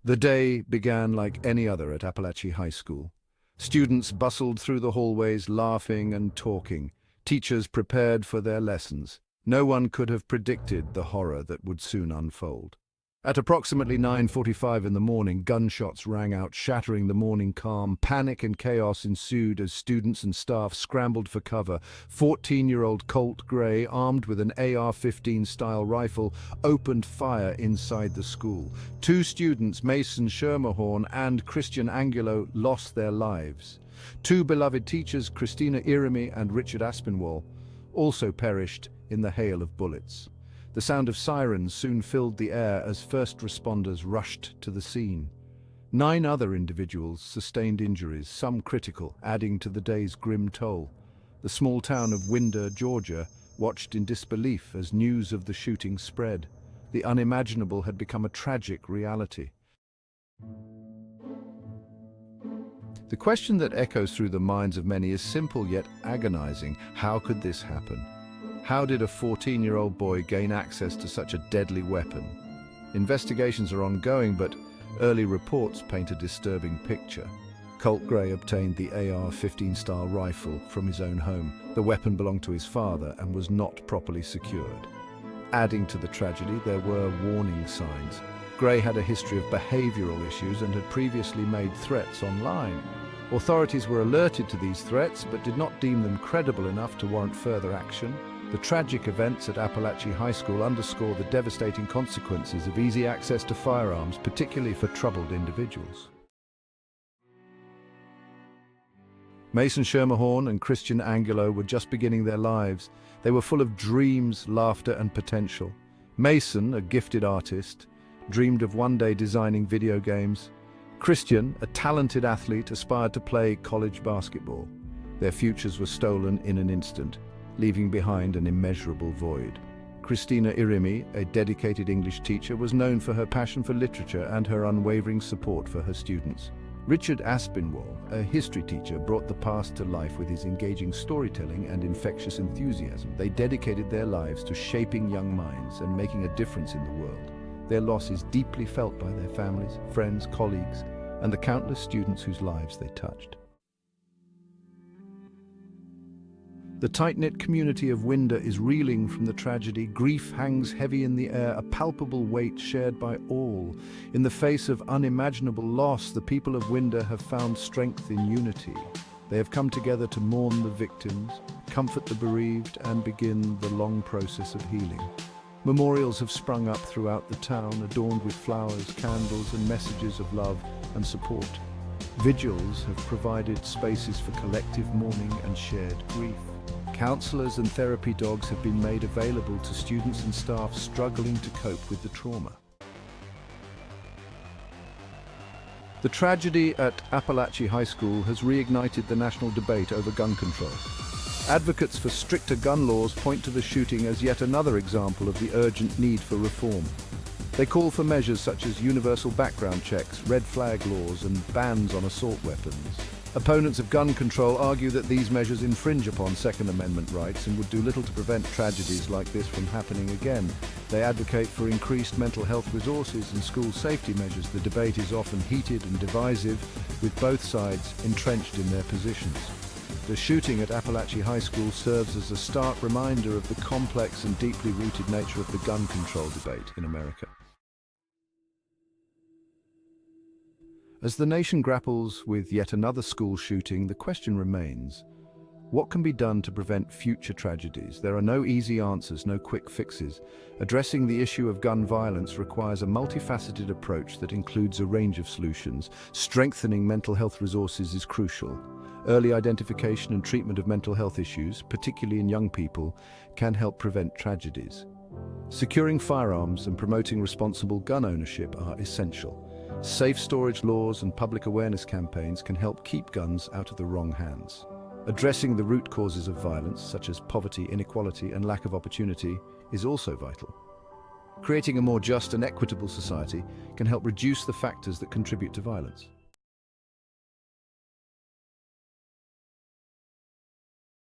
The day began like any other at Appalachia High School. Students bustled through the hallways, laughing and talking. Teachers prepared for their lessons. No one could have predicted the horror that would soon unfold. At approximately 9:45 in the morning, gunshots rang out, shattering the morning calm. Panic and chaos ensued as students and staff scrambled for cover. 14-year-old Colt Gray, armed with an AR-15-style rifle, opened fire inside the school. Two students, Mason Schermerhorn and Christian Angulo, lost their lives. Two beloved teachers, Christina Irimie and Richard Aspinwall, also perished in the hail of bullets. The sound of sirens soon filled the air as first responders rushed to the scene. 9 other individuals sustained injuries, some critical, adding to the day's grim toll. The small town of Winder, Georgia, watched in disbelief as news of the shooting spread. The unimaginable had become a tragic reality. The question that echoes through the minds of many is simple yet agonizing. How could this happen? How did a 14-year-old boy gain access to such a deadly weapon? Investigations are ongoing, but early reports paint a disturbing picture. Colt Gray obtained the AR-15 style rifle from his own home. The weapon belonged to his father and was not properly secured. Adding to the tragedy, there were warning signs. Gray had a history of behavioral issues and had previously made threats online. Authorities were alerted to these threats, but did not deem them credible enough to warrant further action. The tragic events at Appalachia High School underscore the devastating consequences of easy access to firearms, particularly for troubled individuals. Mason Schermerhorn and Christian Angulo were just beginning their lives. They were full of dreams, laughter, and potential. Mason, a gifted artist, dreamed of one day designing video games. Christian, a talented athlete, aspired to play college basketball. Their futures were stolen in an instant, leaving behind an immeasurable void. Christina Irimie, a dedicated English teacher, was known for her passion for literature and her unwavering support for her students. Richard Aspinwall, a history teacher, brought the past to life with his engaging storytelling and infectious enthusiasm. They dedicated their lives to shaping young minds and making a difference in the world. Their loss is deeply felt by their families, friends, colleagues, and the countless students whose lives they touched. The tight-knit community of Winder is reeling from the tragedy. Grief hangs heavy in the air, a palpable weight shared by all. In the face of unimaginable loss, the people of Winder have found strength in unity. They have come together to mourn the victims, comfort the bereaved, and begin the long process of healing. Memorials have sprung up throughout the town, adorned with flowers, candles, and messages of love and support. Vigils have provided spaces for collective mourning and shared grief. Counselors and therapy dogs have been made available to students and staff struggling to cope with the trauma. The tragedy at Appalachia High School has reignited the national debate over gun control. Advocates for stricter gun laws point to the shooting as yet another example of the urgent need for reform. They call for measures such as universal background checks, red flag laws, and bans on assault weapons. Opponents of gun control argue that these measures infringe upon Second Amendment rights and would do little to prevent tragedies like this from happening again. They advocate for increased mental health resources and school safety measures. The debate is often heated and divisive, with both sides entrenched in their positions. The shooting at Appalachia High School serves as a stark reminder of the complex and deeply rooted nature of the gun control debate in America. As the nation grapples with yet another school shooting, the question remains, what can be done to prevent future tragedies? There are no easy answers, no quick fixes. Addressing the issue of gun violence requires a multifaceted approach that includes a range of solutions. Strengthening mental health resources is crucial. Early identification and treatment of mental health issues, particularly in young people, can help prevent tragedies. Securing firearms and promoting responsible gun ownership are essential. Safe storage laws and public awareness campaigns can help keep guns out of the wrong hands. Addressing the root causes of violence, such as poverty, inequality, and lack of opportunity, is also vital. Creating a more just and equitable society can help reduce the factors that contribute to violence.